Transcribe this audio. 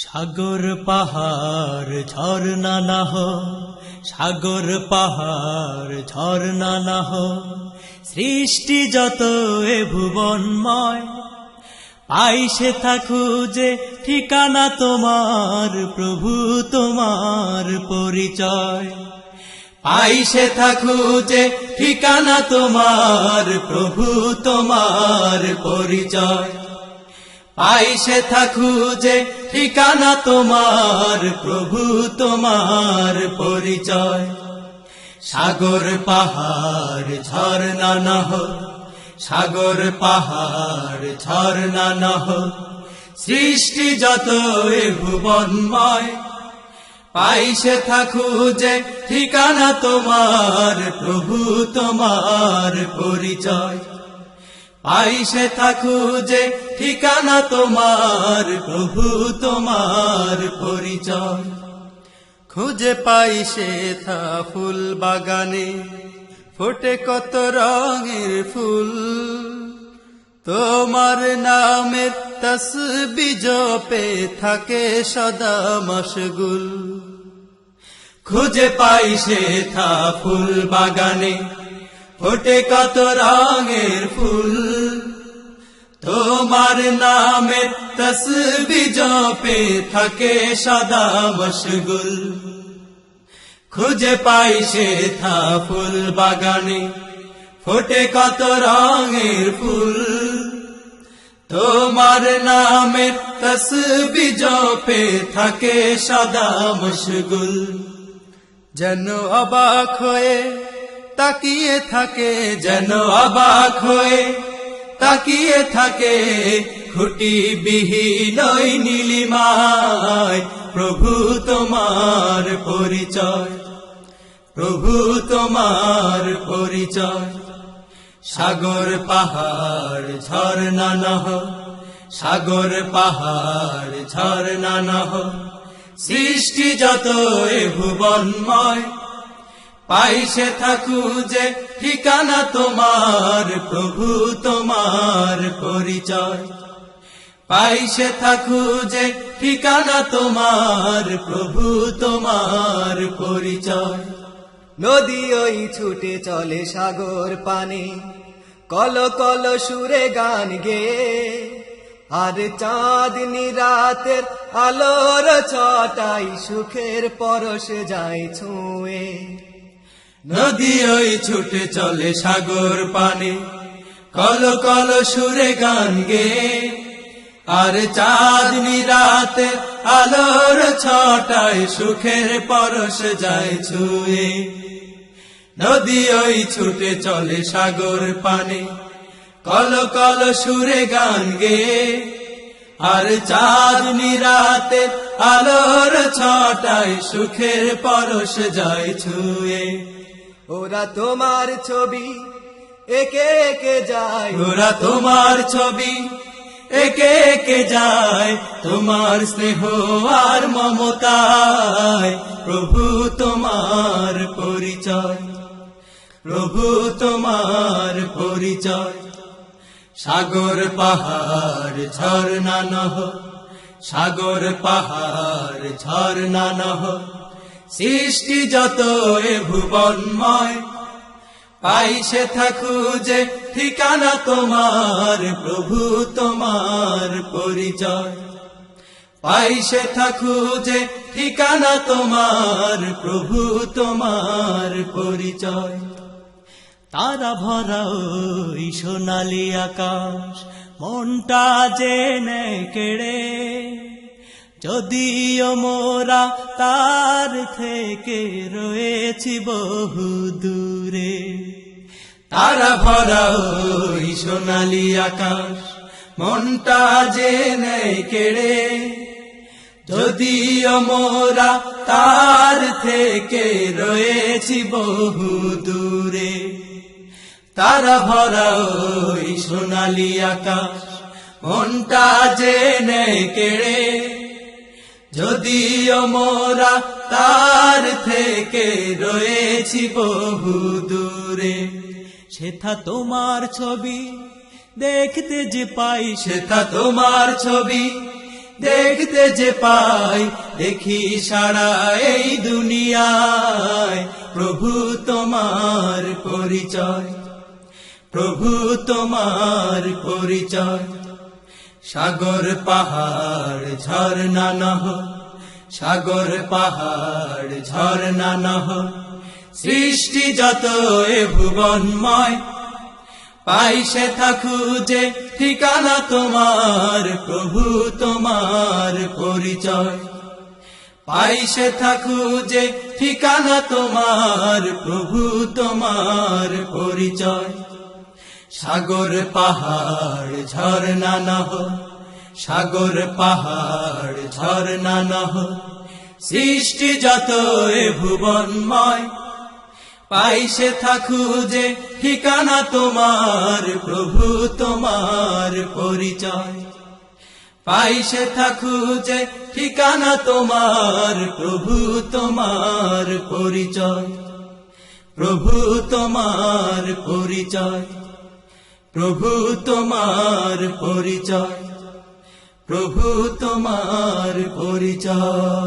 সাগর পাহাড় ঝর্ণা না হয়, সাগর পাহাড় ঝর্ণা না হয়, সৃষ্টি যত এ ভুবনময়, পাই সেথা খুঁজে ঠিকানা তোমার, প্রভু তোমার পরিচয়। পাই সেথা খুঁজে ঠিকানা তোমার, প্রভু তোমার পরিচয়। পাই সেথা খুঁজে ঠিকানা তোমার, প্রভু তোমার পরিচয়। সাগর পাহাড় ঝর্ণা না হয়, সাগর পাহাড় ঝর্ণা না হয়, সৃষ্টি যত এ ভুবনময়, পাই সেথা খুঁজে ঠিকানা তোমার, প্রভু তোমার পরিচয়। পাই সেথা খুঁজে ঠিকানা তোমার, প্রভু তোমার পরিচয়। খুঁজে পাই সেথা ফুল বাগানে, ফোটে কত রঙের ফুল, তোমার নামের তসবিহ জপে থাকে সদা মশগুল। খুঁজে পাই সেথা ফুল বাগানে, ফোটে কত রঙের ফুল, তোমার নামের তসবিহ জপে থাকে সদা মশগুল। খুঁজে পাই সেথা ফুল বাগানে, ফোটে কত রঙের ফুল, তোমার নামের তসবিহ জপে থাকে সদা মশগুল। যেন অবাক হয়ে তাকিয়ে থাকে, যেন অবাক হয়ে তাকিয়ে থাকে, খুঁটি বিহীন ওই নীলিমায়, প্রভু তোমার পরিচয়, প্রভু তোমার পরিচয়। সাগর পাহাড় ঝর্ণা না হয়, সাগর পাহাড় ঝর্ণা না হয়, সৃষ্টি যত এ ভুবনময়, পাই সেথা খুঁজে ঠিকানা তোমার, প্রভু তোমার পরিচয়। পাই সেথা খুঁজে ঠিকানা তোমার, প্রভু তোমার পরিচয়। নদী ওই ছুটে চলে সাগর পানে, কল কল সুরে গান গেয়ে, আর চাঁদনি রাতের আলোর ছটাই সুখের পরশ যায় ছুঁয়ে। নদী ওই ছুটে চলে সাগর পানে, কল কল সুরে গান গেয়ে, আর চাঁদনি রাতে আলোর ছটায় সুখের পরশ যায় ছুঁয়ে। নদী ওই ছুটে চলে সাগর পানে, কল কল সুরে গান গেয়ে, আর চাঁদনি রাতে আলোর ছটায় সুখের পরশ যায় ছুঁয়ে। ওরা তোমার ছবি একে একে যায়, ওরা তোমার ছবি একে একে যায়, তোমার স্নেহ আর মমতায়, প্রভু তোমার পরিচয়, প্রভু তোমার পরিচয়। সাগর পাহাড় ঝর্ণা না হয়, সাগর পাহাড় ঝর্ণা না হয়, সৃষ্টি যত এ ভুবনময়, পাই সেথা খুঁজে ঠিকানা তোমার, প্রভু তোমার পরিচয়। পাই সেথা খুঁজে ঠিকানা তোমার, প্রভু তোমার পরিচয়। তারা ভরা ওই সোনালি আকাশ, মনটা জেনে কেড়ে, যদিও মোরা তার থেকে রয়েছি বহু দূরে। তারা ভরা ওই সোনালি আকাশ, মনটা জেনে কেড়ে, যদিও মোরা তার থেকে রয়েছি বহু দূরে। তারা ভরা ওই সোনালি আকাশ, মনটা জেনে কেড়ে, যদিও মোরা তার থেকে রয়েছি বহু দূরে। সেথা তোমার ছবি দেখতে যে পাই, সেথা তোমার ছবি দেখতে যে পাই, দেখি সারা এই দুনিয়ায় প্রভু তোমার পরিচয়, প্রভু তোমার পরিচয়। সাগর পাহাড় ঝরনা নহ, সাগর পাহাড় ঝরনা নহ, সৃষ্টি যত এ ভুবনময়, পাই সেথা খুঁজে ঠিকানা তোমার, প্রভু তোমার পরিচয়। পাই সেথা খুঁজে ঠিকানা তোমার, প্রভু তোমার পরিচয়। সাগর পাহাড় ঝরনা নহ, সাগর পাহাড় ঝরনা নহ, সৃষ্টি যত এ ভুবনময়, পাই সেথা খুঁজে ঠিকানা তোমার, প্রভু তোমার পরিচয়। পাই সেথা খুঁজে ঠিকানা তোমার, প্রভু তোমার পরিচয়, প্রভু তোমার পরিচয়, প্রভু তোমার পরিচয়, প্রভু তোমার পরিচয়।